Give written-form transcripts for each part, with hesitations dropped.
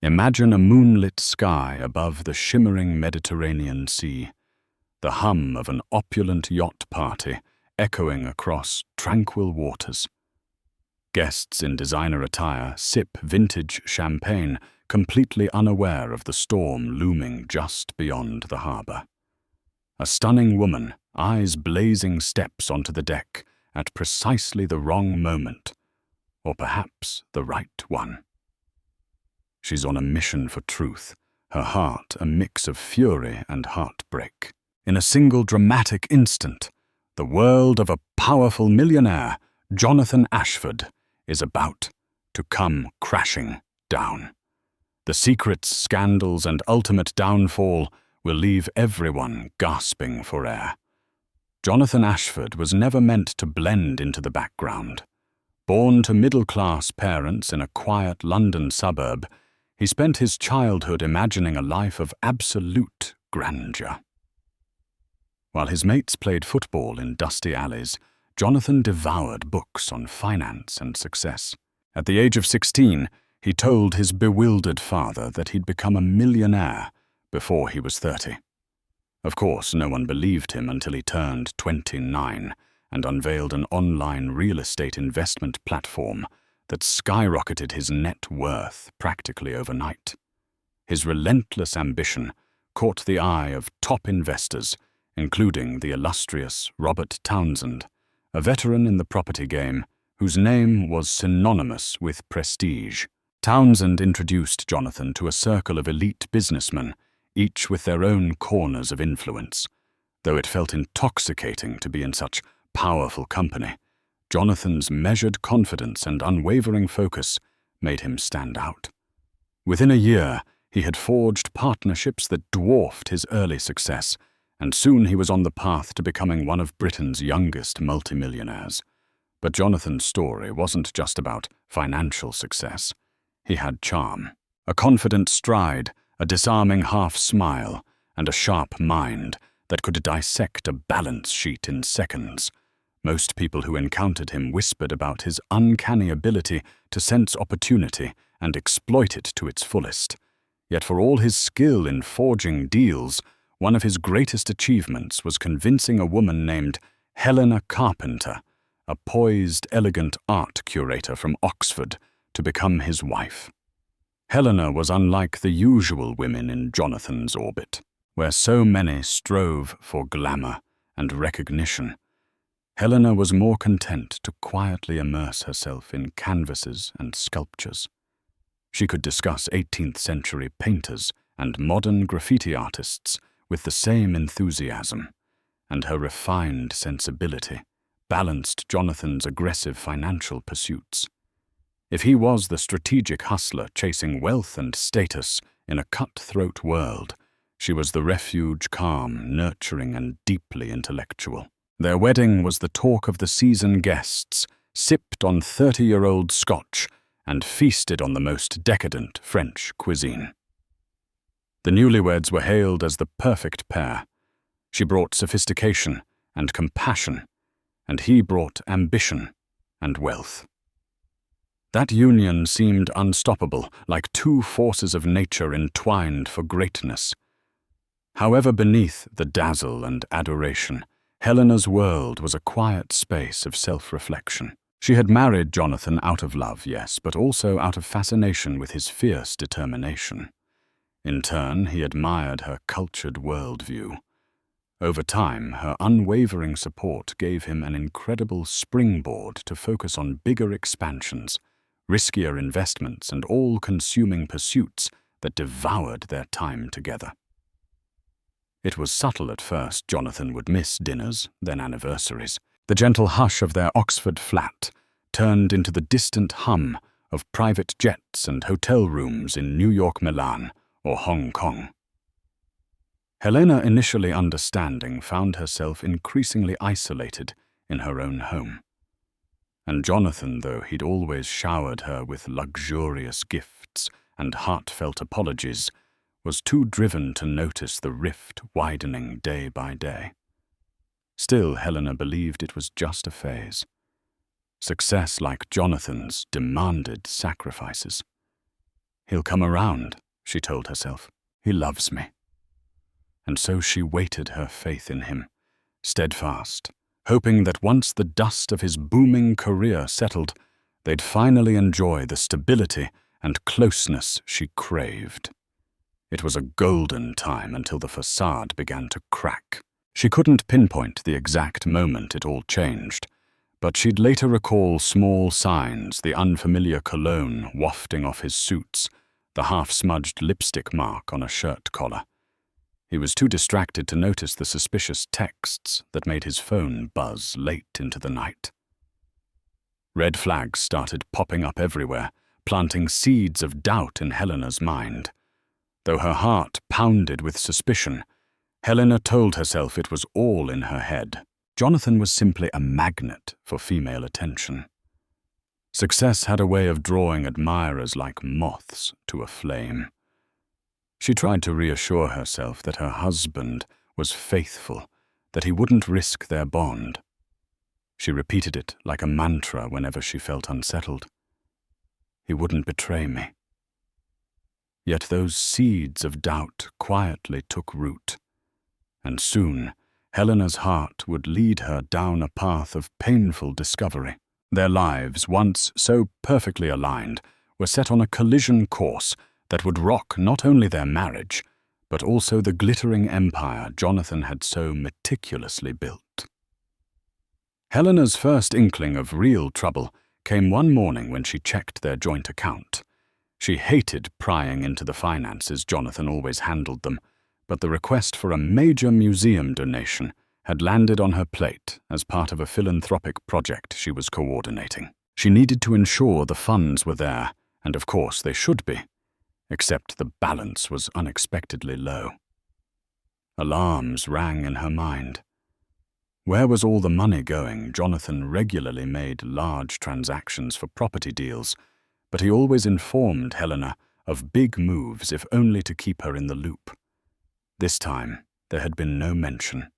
Imagine a moonlit sky above the shimmering Mediterranean Sea, the hum of an opulent yacht party echoing across tranquil waters. Guests in designer attire sip vintage champagne, completely unaware of the storm looming just beyond the harbor. A stunning woman, eyes blazing, steps onto the deck at precisely the wrong moment, or perhaps the right one. She's on a mission for truth, her heart a mix of fury and heartbreak. In a single dramatic instant, the world of a powerful millionaire, Jonathan Ashford, is about to come crashing down. The secrets, scandals, and ultimate downfall will leave everyone gasping for air. Jonathan Ashford was never meant to blend into the background. Born to middle-class parents in a quiet London suburb, he spent his childhood imagining a life of absolute grandeur. While his mates played football in dusty alleys, Jonathan devoured books on finance and success. At the age of 16, he told his bewildered father that he'd become a millionaire before he was 30. Of course, no one believed him until he turned 29 and unveiled an online real estate investment platform that skyrocketed his net worth practically overnight. His relentless ambition caught the eye of top investors, including the illustrious Robert Townsend, a veteran in the property game whose name was synonymous with prestige. Townsend introduced Jonathan to a circle of elite businessmen, each with their own corners of influence. Though it felt intoxicating to be in such powerful company, Jonathan's measured confidence and unwavering focus made him stand out. Within a year, he had forged partnerships that dwarfed his early success, and soon he was on the path to becoming one of Britain's youngest multimillionaires. But Jonathan's story wasn't just about financial success. He had charm, a confident stride, a disarming half-smile, and a sharp mind that could dissect a balance sheet in seconds. Most people who encountered him whispered about his uncanny ability to sense opportunity and exploit it to its fullest. Yet for all his skill in forging deals, one of his greatest achievements was convincing a woman named Helena Carpenter, a poised, elegant art curator from Oxford, to become his wife. Helena was unlike the usual women in Jonathan's orbit, where so many strove for glamour and recognition. Helena was more content to quietly immerse herself in canvases and sculptures. She could discuss 18th-century painters and modern graffiti artists with the same enthusiasm, and her refined sensibility balanced Jonathan's aggressive financial pursuits. If he was the strategic hustler chasing wealth and status in a cutthroat world, she was the refuge, calm, nurturing, and deeply intellectual. Their wedding was the talk of the season guests, sipped on 30-year-old Scotch and feasted on the most decadent French cuisine. The newlyweds were hailed as the perfect pair. She brought sophistication and compassion, and he brought ambition and wealth. That union seemed unstoppable, like two forces of nature entwined for greatness. However, beneath the dazzle and adoration, Helena's world was a quiet space of self-reflection. She had married Jonathan out of love, yes, but also out of fascination with his fierce determination. In turn, he admired her cultured worldview. Over time, her unwavering support gave him an incredible springboard to focus on bigger expansions, riskier investments, and all-consuming pursuits that devoured their time together. It was subtle at first. Jonathan would miss dinners, then anniversaries. The gentle hush of their Oxford flat turned into the distant hum of private jets and hotel rooms in New York, Milan, or Hong Kong. Helena, initially understanding, found herself increasingly isolated in her own home. And Jonathan, though he'd always showered her with luxurious gifts and heartfelt apologies, was too driven to notice the rift widening day by day. Still, Helena believed it was just a phase. Success like Jonathan's demanded sacrifices. He'll come around, she told herself. He loves me. And so she waited her faith in him, steadfast, hoping that once the dust of his booming career settled, they'd finally enjoy the stability and closeness she craved. It was a golden time until the facade began to crack. She couldn't pinpoint the exact moment it all changed, but she'd later recall small signs, the unfamiliar cologne wafting off his suits, the half-smudged lipstick mark on a shirt collar. He was too distracted to notice the suspicious texts that made his phone buzz late into the night. Red flags started popping up everywhere, planting seeds of doubt in Helena's mind. Though her heart pounded with suspicion, Helena told herself it was all in her head. Jonathan was simply a magnet for female attention. Success had a way of drawing admirers like moths to a flame. She tried to reassure herself that her husband was faithful, that he wouldn't risk their bond. She repeated it like a mantra whenever she felt unsettled. He wouldn't betray me. Yet those seeds of doubt quietly took root, and soon Helena's heart would lead her down a path of painful discovery. Their lives, once so perfectly aligned, were set on a collision course that would rock not only their marriage, but also the glittering empire Jonathan had so meticulously built. Helena's first inkling of real trouble came one morning when she checked their joint account. She hated prying into the finances. Jonathan always handled them, but the request for a major museum donation had landed on her plate as part of a philanthropic project she was coordinating. She needed to ensure the funds were there, and of course they should be, except the balance was unexpectedly low. Alarms rang in her mind. Where was all the money going? Jonathan regularly made large transactions for property deals, but he always informed Helena of big moves if only to keep her in the loop. This time, there had been no mention.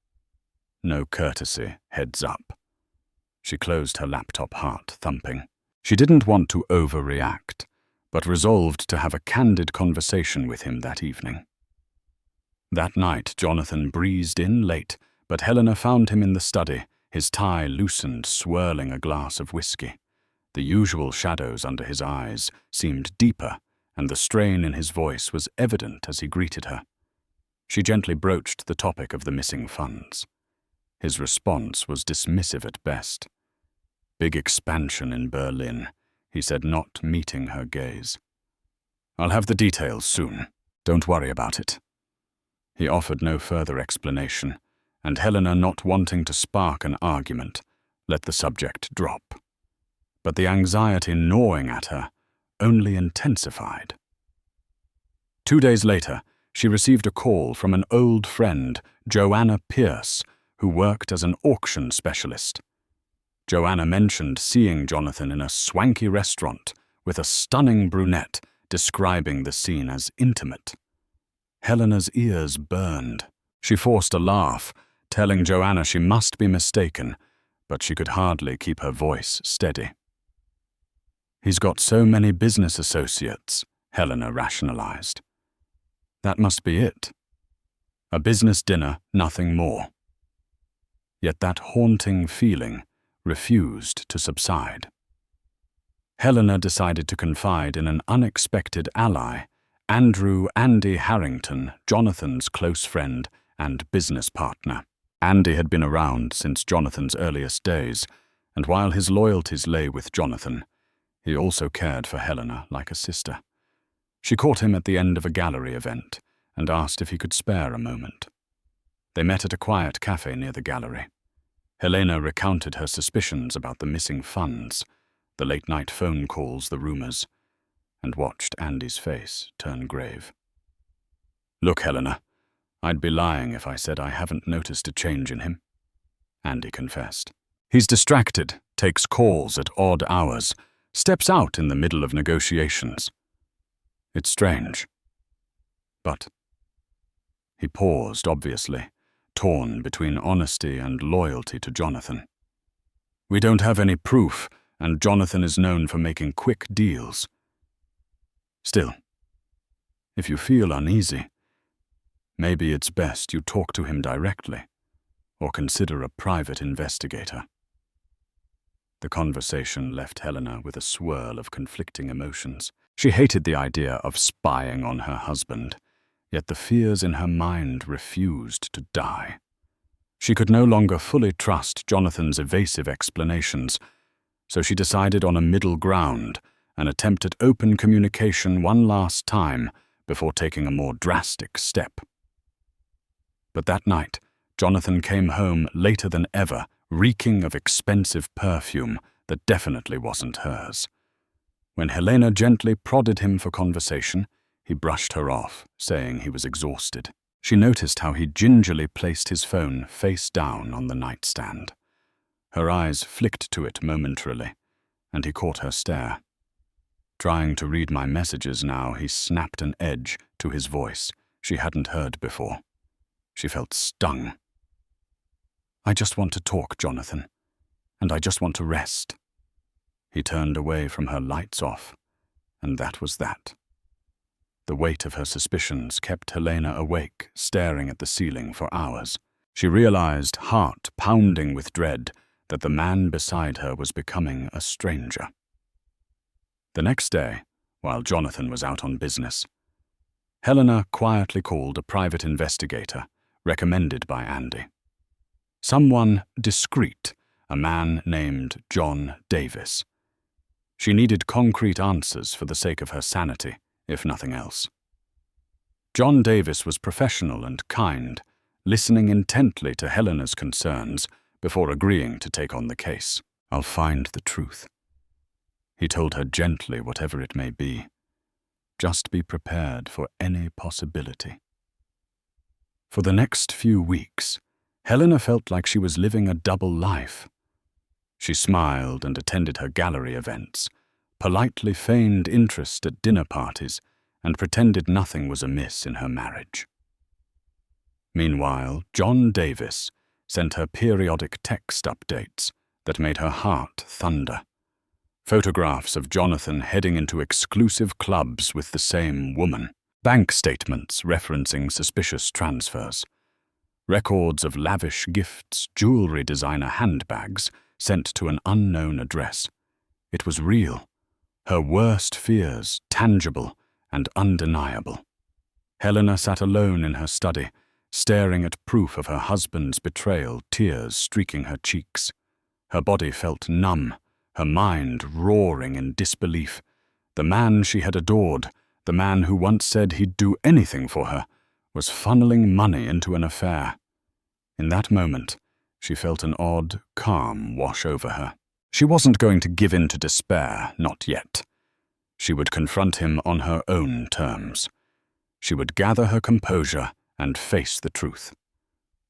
No courtesy, heads up. She closed her laptop, heart thumping. She didn't want to overreact, but resolved to have a candid conversation with him that evening. That night, Jonathan breezed in late, but Helena found him in the study, his tie loosened, swirling a glass of whiskey. The usual shadows under his eyes seemed deeper, and the strain in his voice was evident as he greeted her. She gently broached the topic of the missing funds. His response was dismissive at best. Big expansion in Berlin, he said, not meeting her gaze. I'll have the details soon. Don't worry about it. He offered no further explanation, and Helena, not wanting to spark an argument, let the subject drop. But the anxiety gnawing at her only intensified. 2 days later, she received a call from an old friend, Joanna Pierce, who worked as an auction specialist. Joanna mentioned seeing Jonathan in a swanky restaurant with a stunning brunette, describing the scene as intimate. Helena's ears burned. She forced a laugh, telling Joanna she must be mistaken, but she could hardly keep her voice steady. He's got so many business associates, Helena rationalized. That must be it. A business dinner, nothing more. Yet that haunting feeling refused to subside. Helena decided to confide in an unexpected ally, Andy Harrington, Jonathan's close friend and business partner. Andy had been around since Jonathan's earliest days, and while his loyalties lay with Jonathan, he also cared for Helena like a sister. She caught him at the end of a gallery event and asked if he could spare a moment. They met at a quiet cafe near the gallery. Helena recounted her suspicions about the missing funds, the late-night phone calls, the rumors, and watched Andy's face turn grave. Look, Helena, I'd be lying if I said I haven't noticed a change in him, Andy confessed. He's distracted, takes calls at odd hours, steps out in the middle of negotiations. It's strange. But he paused, obviously, torn between honesty and loyalty to Jonathan. We don't have any proof, and Jonathan is known for making quick deals. Still, If you feel uneasy, maybe it's best you talk to him directly, or consider a private investigator." The conversation left Helena with a swirl of conflicting emotions. She hated the idea of spying on her husband, yet the fears in her mind refused to die. She could no longer fully trust Jonathan's evasive explanations, so she decided on a middle ground and attempted open communication one last time before taking a more drastic step. But that night, Jonathan came home later than ever, reeking of expensive perfume that definitely wasn't hers. When Helena gently prodded him for conversation, he brushed her off, saying he was exhausted. She noticed how he gingerly placed his phone face down on the nightstand. Her eyes flicked to it momentarily, and he caught her stare. Trying to read my messages now, he snapped an edge to his voice she hadn't heard before. She felt stung. "I just want to talk, Jonathan, and I just want to rest." He turned away from her, lights off, and that was that. The weight of her suspicions kept Helena awake, staring at the ceiling for hours. She realized, heart pounding with dread, that the man beside her was becoming a stranger. The next day, while Jonathan was out on business, Helena quietly called a private investigator, recommended by Andy. Someone discreet, a man named John Davis. She needed concrete answers for the sake of her sanity, if nothing else. John Davis was professional and kind, listening intently to Helena's concerns before agreeing to take on the case. "I'll find the truth," he told her gently, whatever it may be. Just be prepared for any possibility. For the next few weeks, Helena felt like she was living a double life. She smiled and attended her gallery events, politely feigned interest at dinner parties, and pretended nothing was amiss in her marriage. Meanwhile, John Davis sent her periodic text updates that made her heart thunder. Photographs of Jonathan heading into exclusive clubs with the same woman, bank statements referencing suspicious transfers, records of lavish gifts, jewelry designer handbags sent to an unknown address. It was real. Her worst fears, tangible and undeniable. Helena sat alone in her study, staring at proof of her husband's betrayal, tears streaking her cheeks. Her body felt numb, her mind roaring in disbelief. The man she had adored, the man who once said he'd do anything for her, was funneling money into an affair. In that moment, she felt an odd calm wash over her. She wasn't going to give in to despair, not yet. She would confront him on her own terms. She would gather her composure and face the truth.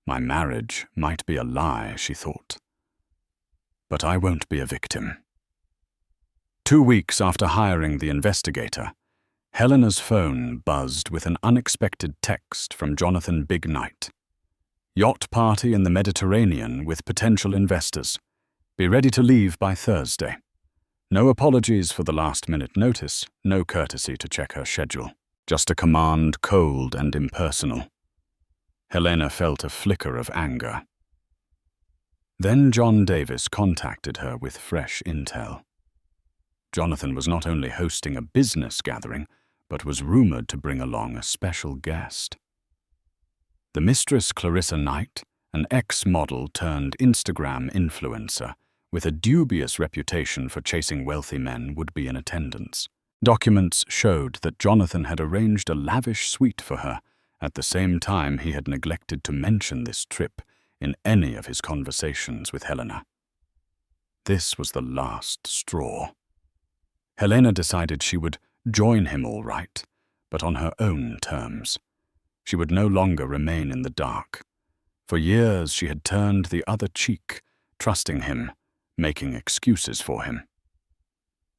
My marriage might be a lie, she thought. But I won't be a victim. 2 weeks after hiring the investigator, Helena's phone buzzed with an unexpected text from Jonathan Big Night. "Yacht party in the Mediterranean with potential investors. Be ready to leave by Thursday. No apologies for the last-minute notice, no courtesy to check her schedule. Just a command, cold and impersonal." Helena felt a flicker of anger. Then John Davis contacted her with fresh intel. Jonathan was not only hosting a business gathering, but was rumored to bring along a special guest. The Mistress Clarissa Knight, an ex-model turned Instagram influencer with a dubious reputation for chasing wealthy men, would be in attendance. Documents showed that Jonathan had arranged a lavish suite for her. At the same time, he had neglected to mention this trip in any of his conversations with Helena. This was the last straw. Helena decided she would join him all right, but on her own terms. She would no longer remain in the dark. For years she had turned the other cheek, trusting him, making excuses for him.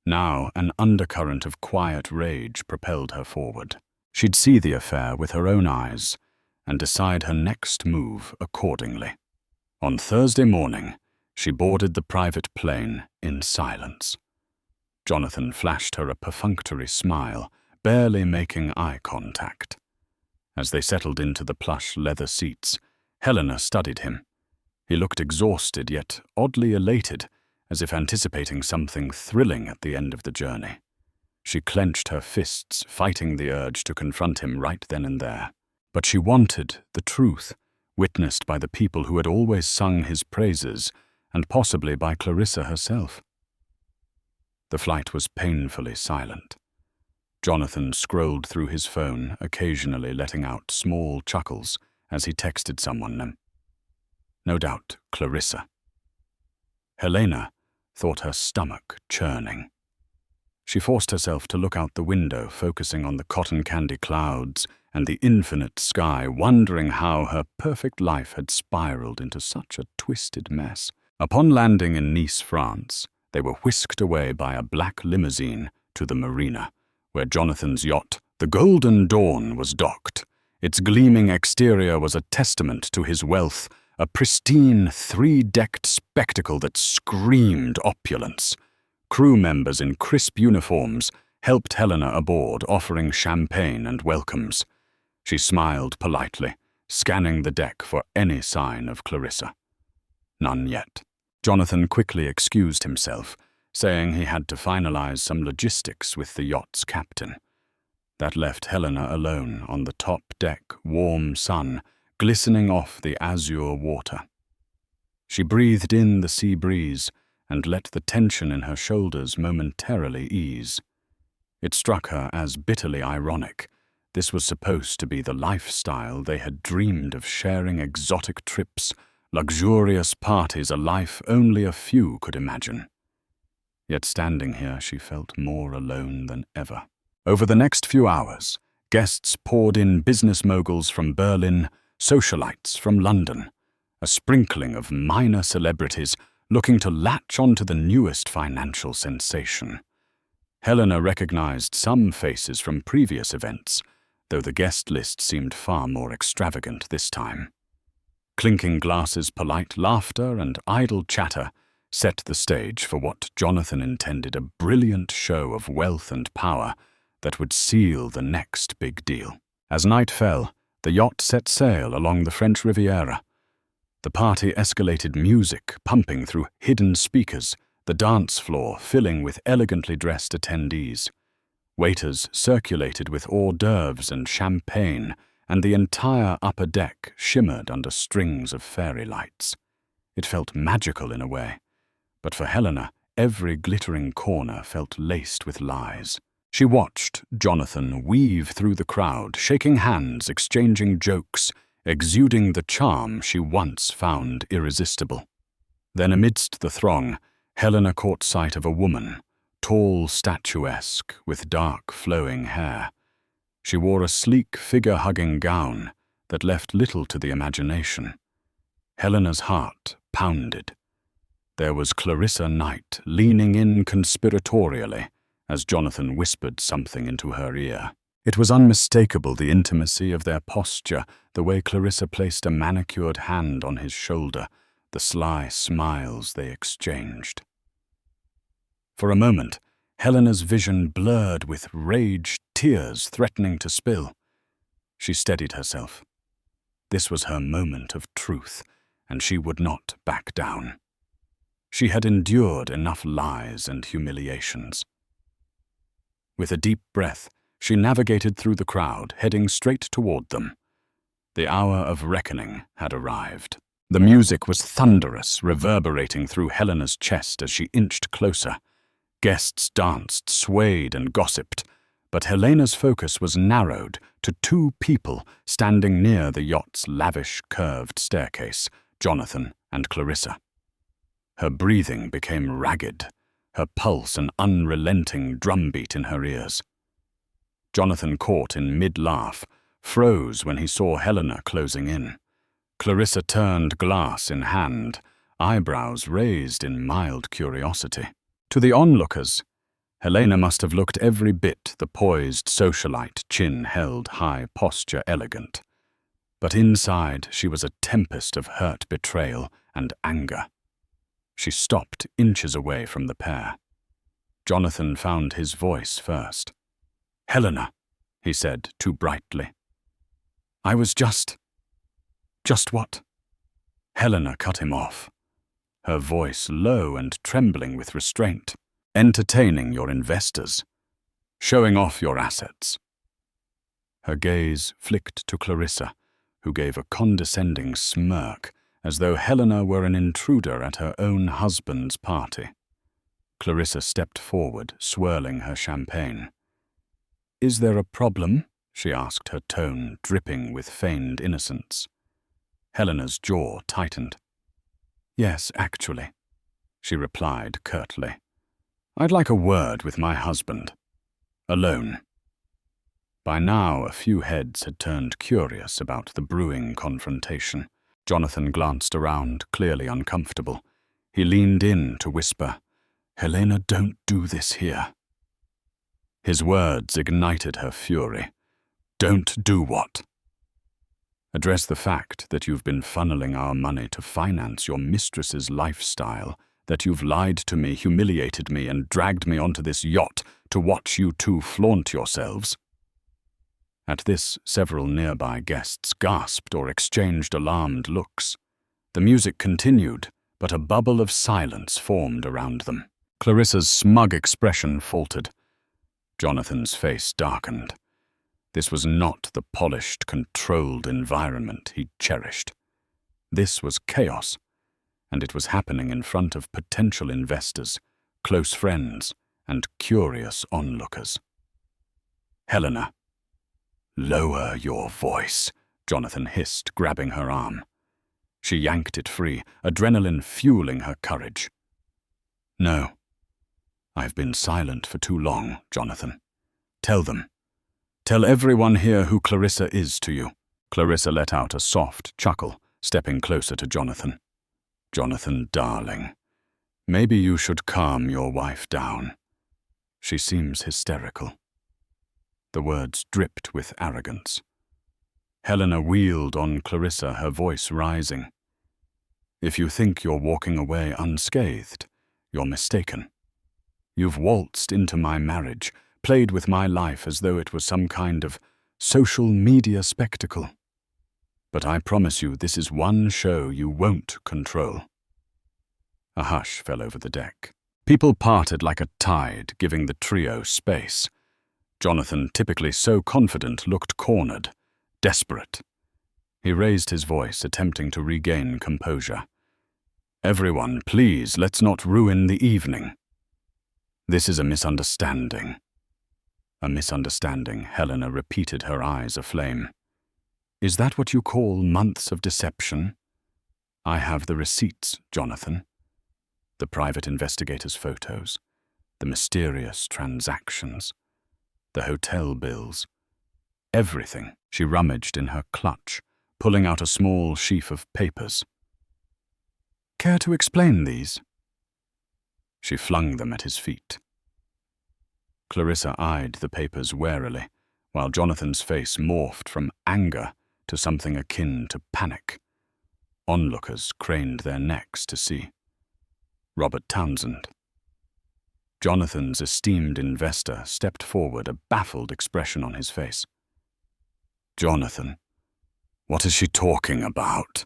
Now an undercurrent of quiet rage propelled her forward. She'd see the affair with her own eyes and decide her next move accordingly. On Thursday morning, she boarded the private plane in silence. Jonathan flashed her a perfunctory smile, barely making eye contact. As they settled into the plush leather seats, Helena studied him. He looked exhausted, yet oddly elated, as if anticipating something thrilling at the end of the journey. She clenched her fists, fighting the urge to confront him right then and there. But she wanted the truth, witnessed by the people who had always sung his praises, and possibly by Clarissa herself. The flight was painfully silent. Jonathan scrolled through his phone, occasionally letting out small chuckles as he texted someone. No doubt Clarissa. Helena thought her stomach churning. She forced herself to look out the window, focusing on the cotton candy clouds and the infinite sky, wondering how her perfect life had spiraled into such a twisted mess. Upon landing in Nice, France, they were whisked away by a black limousine to the marina, where Jonathan's yacht, the Golden Dawn, was docked. Its gleaming exterior was a testament to his wealth, a pristine, three-decked spectacle that screamed opulence. Crew members in crisp uniforms helped Helena aboard, offering champagne and welcomes. She smiled politely, scanning the deck for any sign of Clarissa. None yet. Jonathan quickly excused himself, saying he had to finalize some logistics with the yacht's captain. That left Helena alone on the top deck, warm sun glistening off the azure water. She breathed in the sea breeze and let the tension in her shoulders momentarily ease. It struck her as bitterly ironic. This was supposed to be the lifestyle they had dreamed of, sharing exotic trips, luxurious parties, a life only a few could imagine. Yet standing here, she felt more alone than ever. Over the next few hours, guests poured in: business moguls from Berlin, socialites from London, a sprinkling of minor celebrities looking to latch onto the newest financial sensation. Helena recognized some faces from previous events, though the guest list seemed far more extravagant this time. Clinking glasses, polite laughter, and idle chatter set the stage for what Jonathan intended a brilliant show of wealth and power that would seal the next big deal. As night fell, the yacht set sail along the French Riviera. The party escalated, music pumping through hidden speakers, the dance floor filling with elegantly dressed attendees. Waiters circulated with hors d'oeuvres and champagne, and the entire upper deck shimmered under strings of fairy lights. It felt magical in a way, but for Helena, every glittering corner felt laced with lies. She watched Jonathan weave through the crowd, shaking hands, exchanging jokes, exuding the charm she once found irresistible. Then amidst the throng, Helena caught sight of a woman, tall, statuesque, with dark, flowing hair. She wore a sleek, figure-hugging gown that left little to the imagination. Helena's heart pounded. There was Clarissa Knight leaning in conspiratorially as Jonathan whispered something into her ear. It was unmistakable, the intimacy of their posture, the way Clarissa placed a manicured hand on his shoulder, the sly smiles they exchanged. For a moment, Helena's vision blurred with rage, tears threatening to spill. She steadied herself. This was her moment of truth, and she would not back down. She had endured enough lies and humiliations. With a deep breath, she navigated through the crowd, heading straight toward them. The hour of reckoning had arrived. The music was thunderous, reverberating through Helena's chest as she inched closer. Guests danced, swayed, and gossiped, but Helena's focus was narrowed to two people standing near the yacht's lavish, curved staircase, Jonathan and Clarissa. Her breathing became ragged, her pulse an unrelenting drumbeat in her ears. Jonathan, caught in mid-laugh, froze when he saw Helena closing in. Clarissa turned, glass in hand, eyebrows raised in mild curiosity. To the onlookers, Helena must have looked every bit the poised socialite, chin held high, posture elegant. But inside she was a tempest of hurt betrayal and anger. She stopped inches away from the pair. Jonathan found his voice first. "Helena," he said too brightly. "I was just what?" Helena cut him off, her voice low and trembling with restraint. "Entertaining your investors. Showing off your assets." Her gaze flicked to Clarissa, who gave a condescending smirk, as though Helena were an intruder at her own husband's party. Clarissa stepped forward, swirling her champagne. "Is there a problem?" she asked, her tone dripping with feigned innocence. Helena's jaw tightened. "Yes, actually," she replied curtly. "I'd like a word with my husband. Alone." By now, a few heads had turned curious about the brewing confrontation. Jonathan glanced around, clearly uncomfortable. He leaned in to whisper, "Helena, don't do this here." His words ignited her fury. "Don't do what?" "Address the fact that you've been funneling our money to finance your mistress's lifestyle, that you've lied to me, humiliated me, and dragged me onto this yacht to watch you two flaunt yourselves." At this, several nearby guests gasped or exchanged alarmed looks. The music continued, but a bubble of silence formed around them. Clarissa's smug expression faltered. Jonathan's face darkened. This was not the polished, controlled environment he cherished. This was chaos, and it was happening in front of potential investors, close friends, and curious onlookers. "Helena." "Lower your voice," Jonathan hissed, grabbing her arm. She yanked it free, adrenaline fueling her courage. "No. I've been silent for too long, Jonathan. Tell them. Tell everyone here who Clarissa is to you." Clarissa let out a soft chuckle, stepping closer to Jonathan. "Jonathan, darling, maybe you should calm your wife down. She seems hysterical." The words dripped with arrogance. Helena wheeled on Clarissa, her voice rising. "If you think you're walking away unscathed, you're mistaken. You've waltzed into my marriage, played with my life as though it was some kind of social media spectacle. But I promise you this is one show you won't control." A hush fell over the deck. People parted like a tide, giving the trio space. Jonathan, typically so confident, looked cornered, desperate. He raised his voice, attempting to regain composure. "Everyone, please, let's not ruin the evening. This is a misunderstanding." "A misunderstanding," Helena repeated, her eyes aflame. "Is that what you call months of deception?" "I have the receipts, Jonathan. The private investigator's photos, the mysterious transactions, the hotel bills. Everything." She rummaged in her clutch, pulling out a small sheaf of papers. "Care to explain these?" She flung them at his feet. Clarissa eyed the papers warily, while Jonathan's face morphed from anger to something akin to panic. Onlookers craned their necks to see. Robert Townsend. Jonathan's esteemed investor stepped forward, a baffled expression on his face. "Jonathan, what is she talking about?"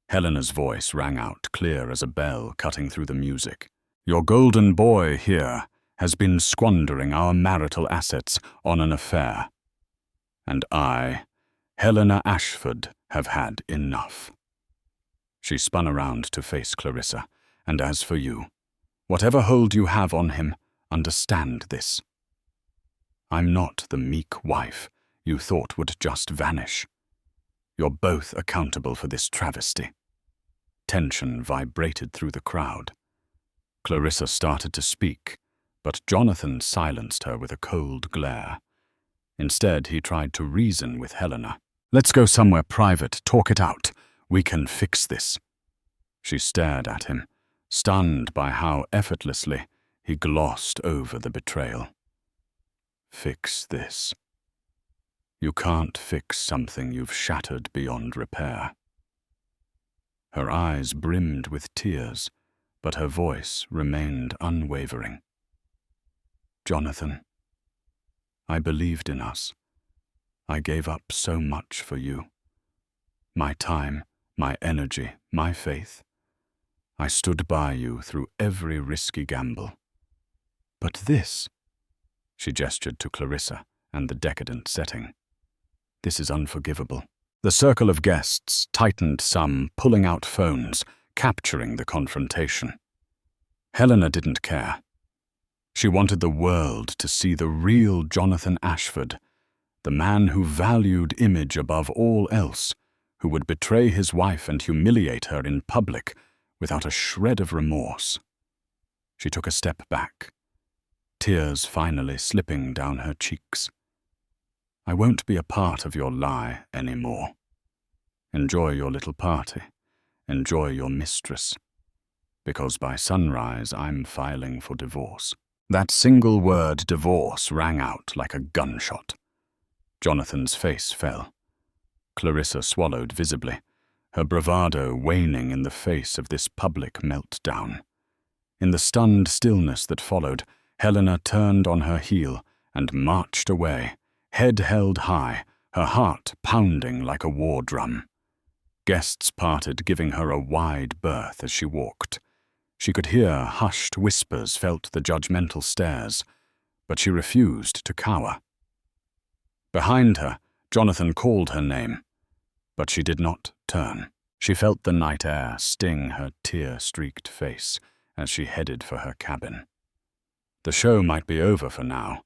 Helena's voice rang out, clear as a bell cutting through the music. "Your golden boy here has been squandering our marital assets on an affair. And I, Helena Ashford, have had enough." She spun around to face Clarissa. "And as for you, whatever hold you have on him, understand this. I'm not the meek wife you thought would just vanish. You're both accountable for this travesty." Tension vibrated through the crowd. Clarissa started to speak, but Jonathan silenced her with a cold glare. Instead, he tried to reason with Helena. "Let's go somewhere private, talk it out. We can fix this." She stared at him, stunned by how effortlessly he glossed over the betrayal. "Fix this. You can't fix something you've shattered beyond repair." Her eyes brimmed with tears, but her voice remained unwavering. "Jonathan, I believed in us. I gave up so much for you. My time, my energy, my faith. I stood by you through every risky gamble. But this, she gestured to Clarissa and the decadent setting. This is unforgivable. The circle of guests tightened, some pulling out phones, capturing the confrontation. Helena didn't care. She wanted the world to see the real Jonathan Ashford, the man who valued image above all else, who would betray his wife and humiliate her in public without a shred of remorse. She took a step back, tears finally slipping down her cheeks. I won't be a part of your lie anymore. Enjoy your little party. Enjoy your mistress. Because by sunrise I'm filing for divorce. That single word, divorce, rang out like a gunshot. Jonathan's face fell. Clarissa swallowed visibly, her bravado waning in the face of this public meltdown. In the stunned stillness that followed, Helena turned on her heel and marched away, head held high, her heart pounding like a war drum. Guests parted, giving her a wide berth as she walked. She could hear hushed whispers, felt the judgmental stares, but she refused to cower. Behind her, Jonathan called her name, but she did not turn. She felt the night air sting her tear-streaked face as she headed for her cabin. The show might be over for now,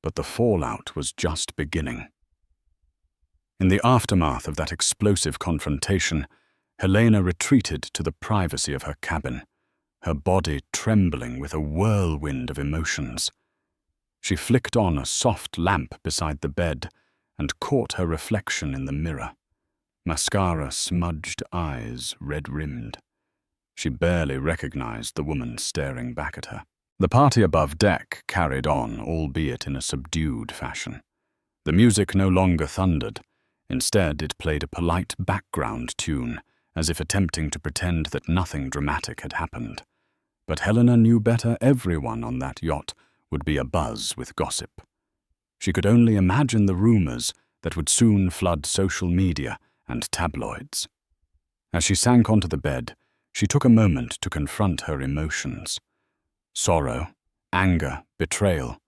but the fallout was just beginning. In the aftermath of that explosive confrontation, Helena retreated to the privacy of her cabin, her body trembling with a whirlwind of emotions. She flicked on a soft lamp beside the bed and caught her reflection in the mirror. Mascara-smudged eyes, red-rimmed. She barely recognized the woman staring back at her. The party above deck carried on, albeit in a subdued fashion. The music no longer thundered. Instead, it played a polite background tune, as if attempting to pretend that nothing dramatic had happened. But Helena knew better. Everyone on that yacht would be abuzz with gossip. She could only imagine the rumors that would soon flood social media and tabloids. As she sank onto the bed, she took a moment to confront her emotions. Sorrow, anger, betrayal,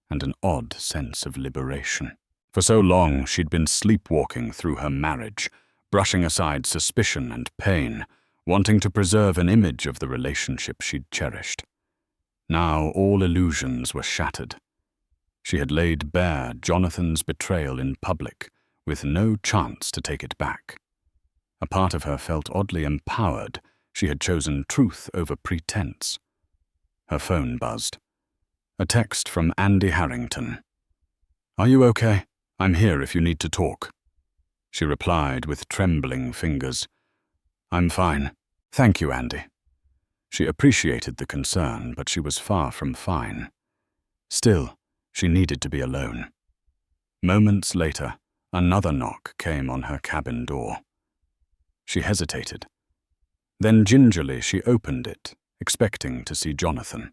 and an odd sense of liberation. For so long she'd been sleepwalking through her marriage, brushing aside suspicion and pain, wanting to preserve an image of the relationship she'd cherished. Now all illusions were shattered. She had laid bare Jonathan's betrayal in public, with no chance to take it back. A part of her felt oddly empowered. She had chosen truth over pretense. Her phone buzzed. A text from Andy Harrington. "Are you okay? I'm here if you need to talk." She replied with trembling fingers. "I'm fine. Thank you, Andy." She appreciated the concern, but she was far from fine. Still, she needed to be alone. Moments later, another knock came on her cabin door. She hesitated. Then gingerly she opened it, expecting to see Jonathan.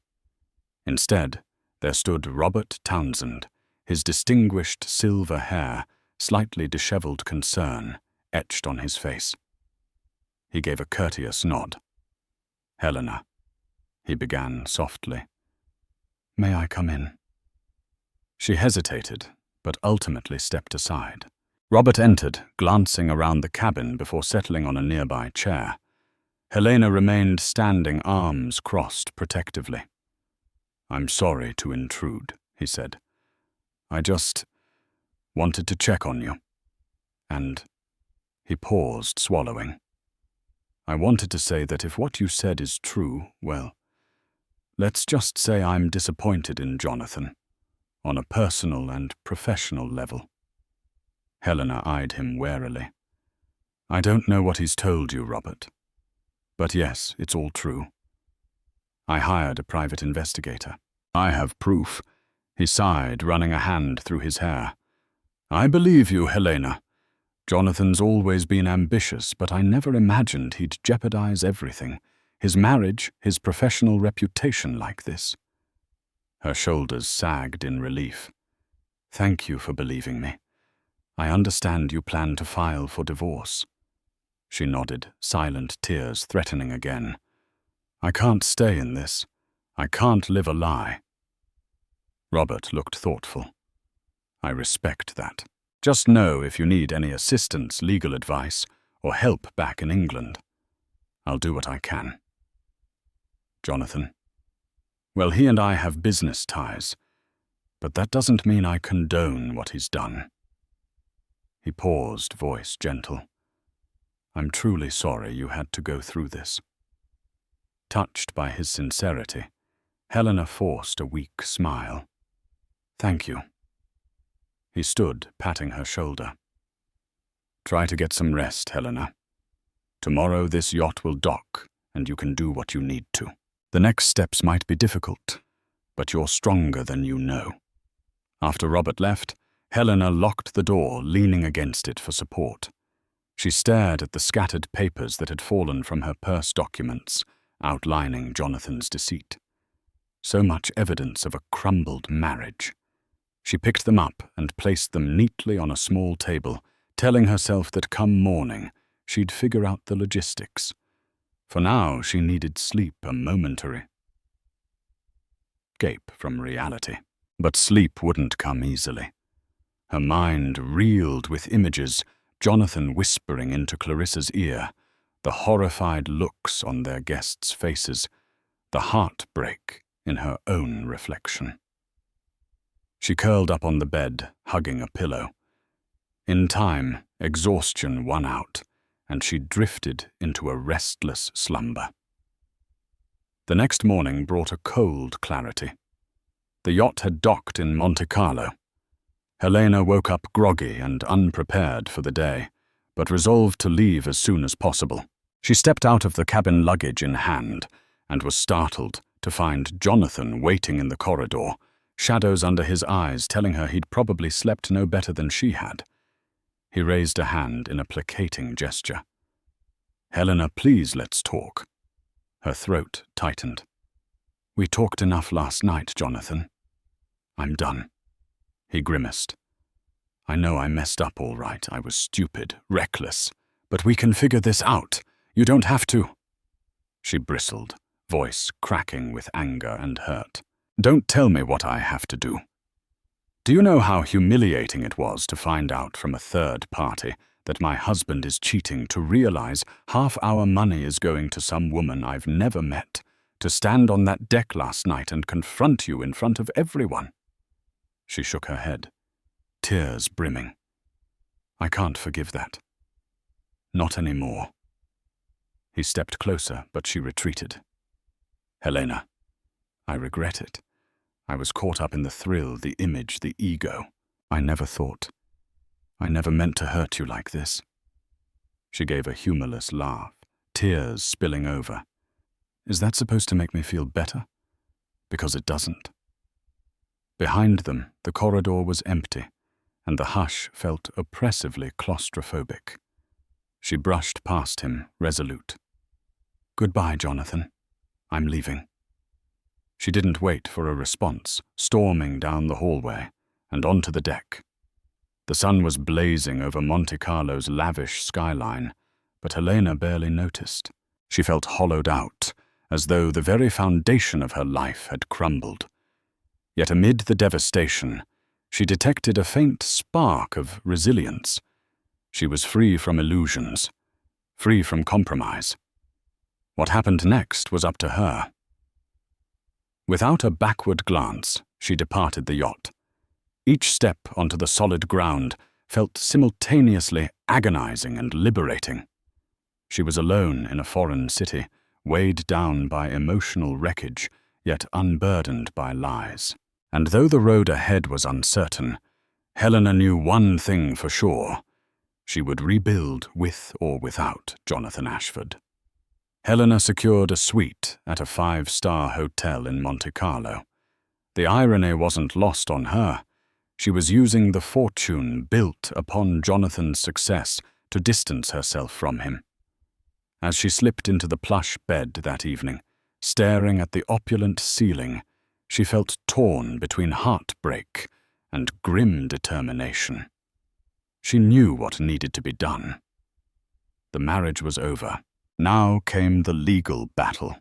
Instead, there stood Robert Townsend, his distinguished silver hair, slightly disheveled concern, etched on his face. He gave a courteous nod. "Helena," he began softly. "May I come in?" She hesitated, but ultimately stepped aside. Robert entered, glancing around the cabin before settling on a nearby chair. Helena remained standing, arms crossed protectively. "I'm sorry to intrude," he said. "I just wanted to check on you." And he paused, swallowing. "I wanted to say that if what you said is true, well, let's just say I'm disappointed in Jonathan, on a personal and professional level." Helena eyed him warily. "I don't know what he's told you, Robert. But yes, it's all true. I hired a private investigator. I have proof." He sighed, running a hand through his hair. "I believe you, Helena. Jonathan's always been ambitious, but I never imagined he'd jeopardize everything. His marriage, his professional reputation like this." Her shoulders sagged in relief. Thank you for believing me. I understand you plan to file for divorce. She nodded, silent tears threatening again. I can't stay in this. I can't live a lie. Robert looked thoughtful. I respect that. Just know if you need any assistance, legal advice, or help back in England. I'll do what I can. Jonathan. Well, he and I have business ties, but that doesn't mean I condone what he's done. He paused, voice gentle. I'm truly sorry you had to go through this. Touched by his sincerity, Helena forced a weak smile. Thank you. He stood, patting her shoulder. Try to get some rest, Helena. Tomorrow this yacht will dock, and you can do what you need to. The next steps might be difficult, but you're stronger than you know. After Robert left, Helena locked the door, leaning against it for support. She stared at the scattered papers that had fallen from her purse documents, outlining Jonathan's deceit. So much evidence of a crumbled marriage. She picked them up and placed them neatly on a small table, telling herself that come morning, she'd figure out the logistics. For now, she needed sleep, a momentary escape from reality. But sleep wouldn't come easily. Her mind reeled with images, Jonathan whispering into Clarissa's ear, the horrified looks on their guests' faces, the heartbreak in her own reflection. She curled up on the bed, hugging a pillow. In time, exhaustion won out, and she drifted into a restless slumber. The next morning brought a cold clarity. The yacht had docked in Monte Carlo. Helena woke up groggy and unprepared for the day, but resolved to leave as soon as possible. She stepped out of the cabin, luggage in hand, and was startled to find Jonathan waiting in the corridor, shadows under his eyes telling her he'd probably slept no better than she had. He raised a hand in a placating gesture. Helena, please, let's talk. Her throat tightened. We talked enough last night, Jonathan. I'm done. He grimaced. I know I messed up all right. I was stupid, reckless. But we can figure this out. You don't have to. She bristled, voice cracking with anger and hurt. Don't tell me what I have to do. Do you know how humiliating it was to find out from a third party that my husband is cheating, to realize half our money is going to some woman I've never met, to stand on that deck last night and confront you in front of everyone? She shook her head, tears brimming. I can't forgive that. Not anymore. He stepped closer, but she retreated. Helena, I regret it. I was caught up in the thrill, the image, the ego. I never meant to hurt you like this. She gave a humorless laugh, tears spilling over. Is that supposed to make me feel better? Because it doesn't. Behind them, the corridor was empty, and the hush felt oppressively claustrophobic. She brushed past him, resolute. Goodbye, Jonathan. I'm leaving. She didn't wait for a response, storming down the hallway and onto the deck. The sun was blazing over Monte Carlo's lavish skyline, but Helena barely noticed. She felt hollowed out, as though the very foundation of her life had crumbled. Yet amid the devastation, she detected a faint spark of resilience. She was free from illusions, free from compromise. What happened next was up to her. Without a backward glance, she departed the yacht. Each step onto the solid ground felt simultaneously agonizing and liberating. She was alone in a foreign city, weighed down by emotional wreckage, yet unburdened by lies. And though the road ahead was uncertain, Helena knew one thing for sure. She would rebuild with or without Jonathan Ashford. Helena secured a suite at a 5-star hotel in Monte Carlo. The irony wasn't lost on her. She was using the fortune built upon Jonathan's success to distance herself from him. As she slipped into the plush bed that evening, staring at the opulent ceiling, she felt torn between heartbreak and grim determination. She knew what needed to be done. The marriage was over. Now came the legal battle.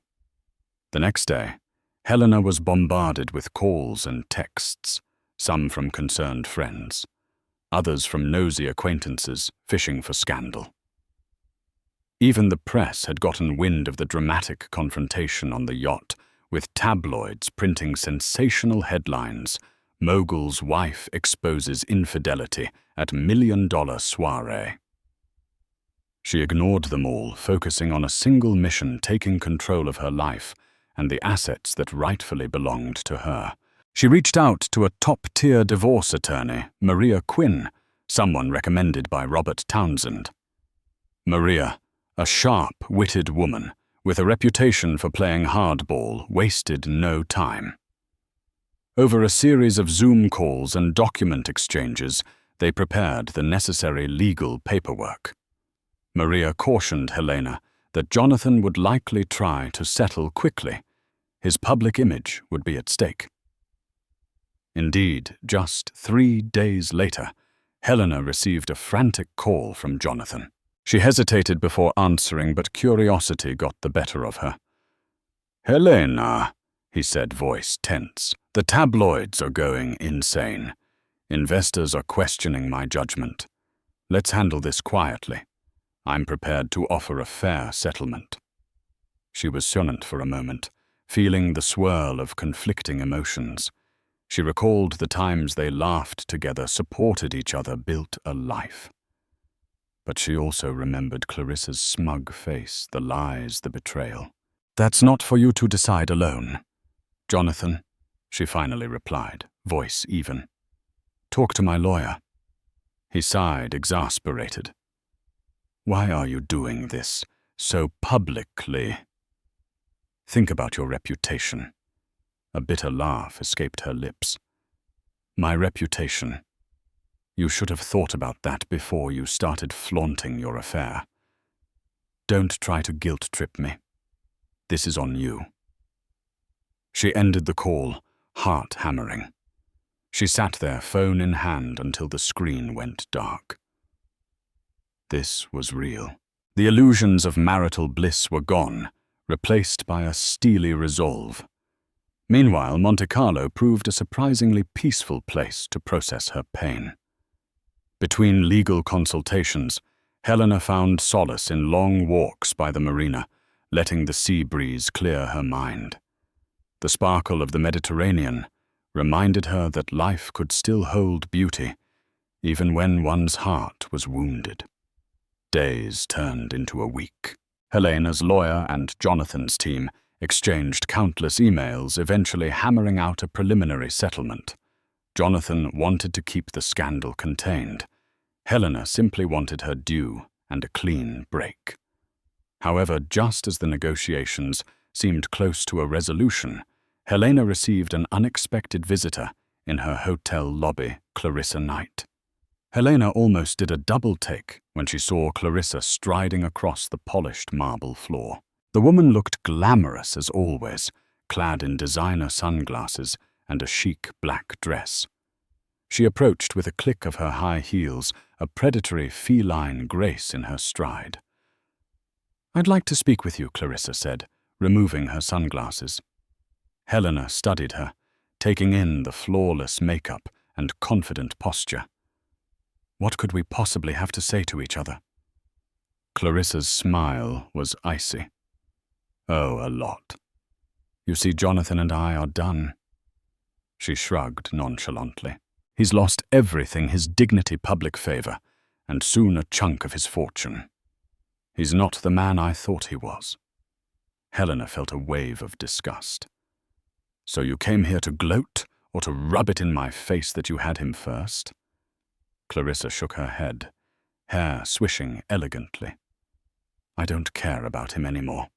The next day, Helena was bombarded with calls and texts, some from concerned friends, others from nosy acquaintances fishing for scandal. Even the press had gotten wind of the dramatic confrontation on the yacht, with tabloids printing sensational headlines: "Mogul's wife exposes infidelity at $1 million soiree." She ignored them all, focusing on a single mission, taking control of her life and the assets that rightfully belonged to her. She reached out to a top-tier divorce attorney, Maria Quinn, someone recommended by Robert Townsend. Maria, a sharp-witted woman with a reputation for playing hardball, wasted no time. Over a series of Zoom calls and document exchanges, they prepared the necessary legal paperwork. Maria cautioned Helena that Jonathan would likely try to settle quickly. His public image would be at stake. Indeed, just 3 days later, Helena received a frantic call from Jonathan. She hesitated before answering, but curiosity got the better of her. "Helena," he said, voice tense, "the tabloids are going insane. Investors are questioning my judgment. Let's handle this quietly. I'm prepared to offer a fair settlement." She was silent for a moment, feeling the swirl of conflicting emotions. She recalled the times they laughed together, supported each other, built a life. But she also remembered Clarissa's smug face, the lies, the betrayal. "That's not for you to decide alone, Jonathan," she finally replied, voice even. "Talk to my lawyer." He sighed, exasperated. "Why are you doing this so publicly? Think about your reputation." A bitter laugh escaped her lips. "My reputation. You should have thought about that before you started flaunting your affair. Don't try to guilt-trip me. This is on you." She ended the call, heart hammering. She sat there, phone in hand, until the screen went dark. This was real. The illusions of marital bliss were gone, replaced by a steely resolve. Meanwhile, Monte Carlo proved a surprisingly peaceful place to process her pain. Between legal consultations, Helena found solace in long walks by the marina, letting the sea breeze clear her mind. The sparkle of the Mediterranean reminded her that life could still hold beauty, even when one's heart was wounded. Days turned into a week. Helena's lawyer and Jonathan's team exchanged countless emails, eventually hammering out a preliminary settlement. Jonathan wanted to keep the scandal contained. Helena simply wanted her due and a clean break. However, just as the negotiations seemed close to a resolution, Helena received an unexpected visitor in her hotel lobby, Clarissa Knight. Helena almost did a double-take when she saw Clarissa striding across the polished marble floor. The woman looked glamorous as always, clad in designer sunglasses and a chic black dress. She approached with a click of her high heels, a predatory feline grace in her stride. "I'd like to speak with you," Clarissa said, removing her sunglasses. Helena studied her, taking in the flawless makeup and confident posture. What could we possibly have to say to each other? Clarissa's smile was icy. "Oh, a lot. You see, Jonathan and I are done." She shrugged nonchalantly. "He's lost everything, his dignity, public favor, and soon a chunk of his fortune. He's not the man I thought he was." Helena felt a wave of disgust. "So you came here to gloat, or to rub it in my face that you had him first?" Clarissa shook her head, hair swishing elegantly. "I don't care about him anymore.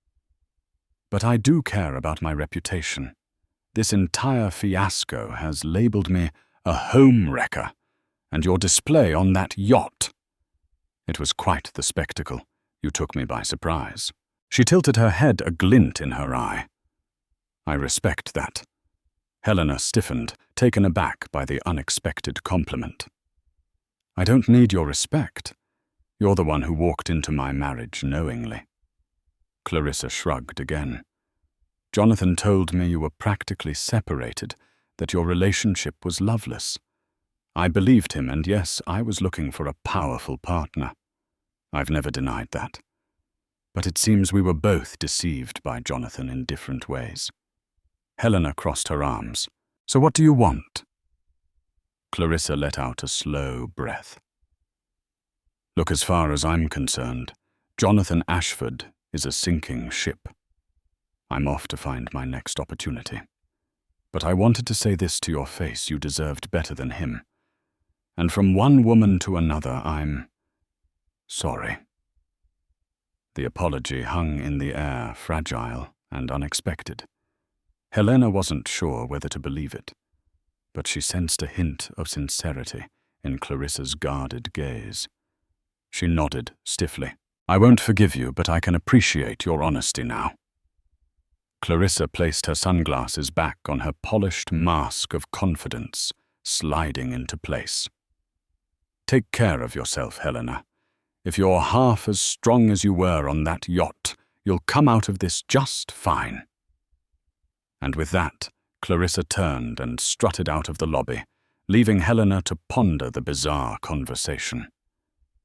But I do care about my reputation. This entire fiasco has labeled me a home wrecker, and your display on that yacht. It was quite the spectacle. You took me by surprise." She tilted her head, a glint in her eye. "I respect that. Helena stiffened, taken aback by the unexpected compliment. I don't need your respect. You're the one who walked into my marriage knowingly. Clarissa shrugged again. Jonathan told me you were practically separated, that your relationship was loveless. I believed him, and yes, I was looking for a powerful partner. I've never denied that. But it seems we were both deceived by Jonathan in different ways. Helena crossed her arms. So what do you want? Clarissa let out a slow breath. Look, as far as I'm concerned, Jonathan Ashford is a sinking ship. I'm off to find my next opportunity. But I wanted to say this to your face: you deserved better than him. And from one woman to another, I'm sorry. The apology hung in the air, fragile and unexpected. Helena wasn't sure whether to believe it, but she sensed a hint of sincerity in Clarissa's guarded gaze. She nodded stiffly. I won't forgive you, but I can appreciate your honesty now. Clarissa placed her sunglasses back on her polished mask of confidence, sliding into place. Take care of yourself, Helena. If you're half as strong as you were on that yacht, you'll come out of this just fine. And with that, Clarissa turned and strutted out of the lobby, leaving Helena to ponder the bizarre conversation.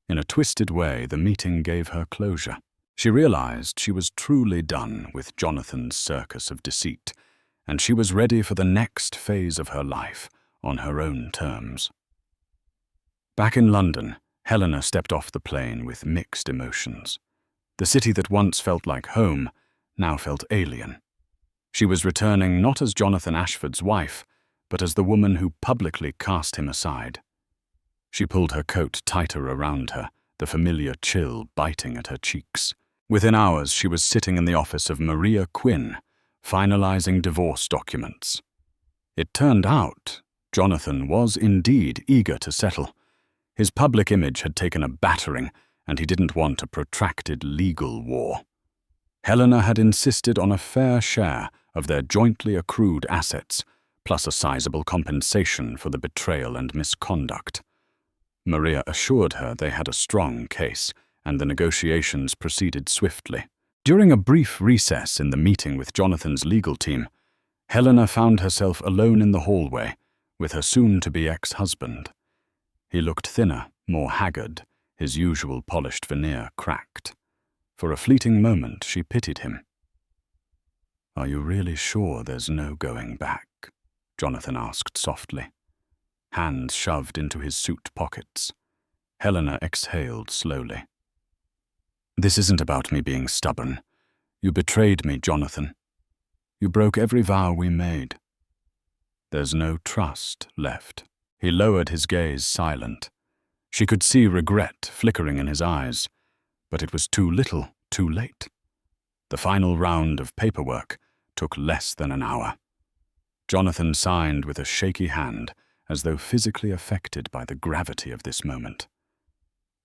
In a twisted way, the meeting gave her closure. She realized she was truly done with Jonathan's circus of deceit, and she was ready for the next phase of her life on her own terms. Back in London, Helena stepped off the plane with mixed emotions. The city that once felt like home now felt alien. She was returning not as Jonathan Ashford's wife, but as the woman who publicly cast him aside. She pulled her coat tighter around her, the familiar chill biting at her cheeks. Within hours, she was sitting in the office of Maria Quinn, finalizing divorce documents. It turned out Jonathan was indeed eager to settle. His public image had taken a battering, and he didn't want a protracted legal war. Helena had insisted on a fair share of their jointly accrued assets, plus a sizable compensation for the betrayal and misconduct. Maria assured her they had a strong case, and the negotiations proceeded swiftly. During a brief recess in the meeting with Jonathan's legal team, Helena found herself alone in the hallway with her soon-to-be ex-husband. He looked thinner, more haggard, his usual polished veneer cracked. For a fleeting moment, she pitied him. "Are you really sure there's no going back?" Jonathan asked softly. Hands shoved into his suit pockets. Helena exhaled slowly. "This isn't about me being stubborn. You betrayed me, Jonathan. You broke every vow we made. There's no trust left." He lowered his gaze, silent. She could see regret flickering in his eyes, but it was too little, too late. The final round of paperwork took less than an hour. Jonathan signed with a shaky hand, as though physically affected by the gravity of this moment.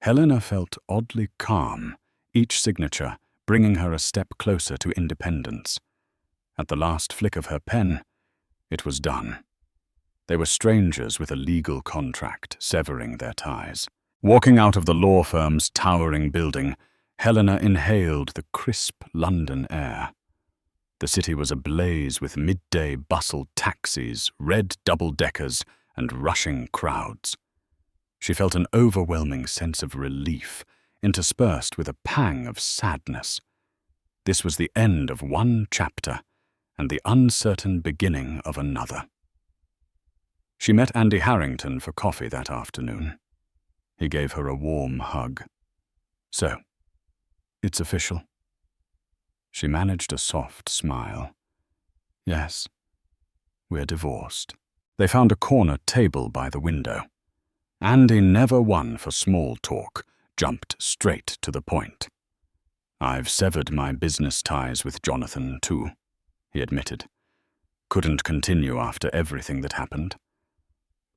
Helena felt oddly calm, each signature bringing her a step closer to independence. At the last flick of her pen, it was done. They were strangers with a legal contract severing their ties. Walking out of the law firm's towering building, Helena inhaled the crisp London air. The city was ablaze with midday bustled taxis, red double-deckers, and rushing crowds. She felt an overwhelming sense of relief, interspersed with a pang of sadness. This was the end of one chapter, and the uncertain beginning of another. She met Andy Harrington for coffee that afternoon. He gave her a warm hug. "So, it's official?" She managed a soft smile. "Yes, we're divorced." They found a corner table by the window. Andy, never one for small talk, jumped straight to the point. "I've severed my business ties with Jonathan, too," he admitted. "Couldn't continue after everything that happened.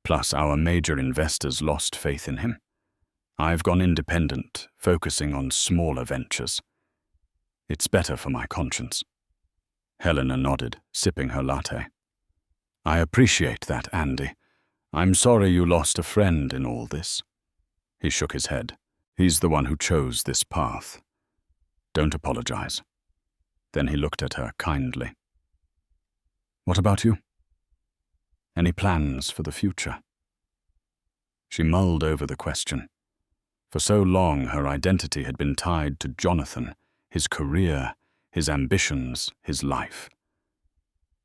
Plus, our major investors lost faith in him. I've gone independent, focusing on smaller ventures. It's better for my conscience." Helena nodded, sipping her latte. I appreciate that, Andy. I'm sorry you lost a friend in all this. He shook his head. He's the one who chose this path. Don't apologize. Then he looked at her kindly. What about you? Any plans for the future? She mulled over the question. For so long her identity had been tied to Jonathan, his career, his ambitions, his life.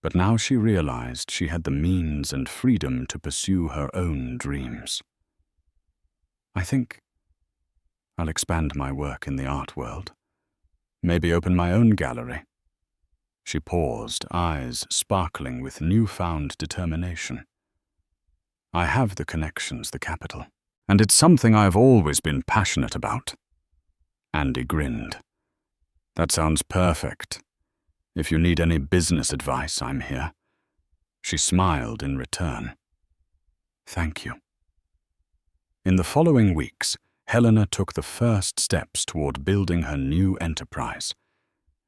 But now she realized she had the means and freedom to pursue her own dreams. I think I'll expand my work in the art world. Maybe open my own gallery. She paused, eyes sparkling with newfound determination. I have the connections, the capital, and it's something I've always been passionate about. Andy grinned. That sounds perfect. If you need any business advice, I'm here. She smiled in return. Thank you. In the following weeks, Helena took the first steps toward building her new enterprise.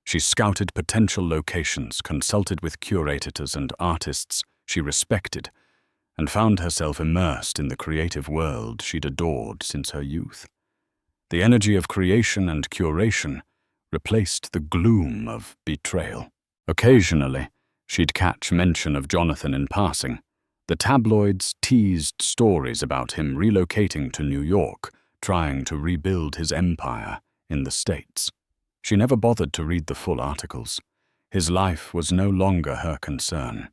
She scouted potential locations, consulted with curators and artists she respected, and found herself immersed in the creative world she'd adored since her youth. The energy of creation and curation replaced the gloom of betrayal. Occasionally, she'd catch mention of Jonathan in passing. The tabloids teased stories about him relocating to New York, trying to rebuild his empire in the States. She never bothered to read the full articles. His life was no longer her concern.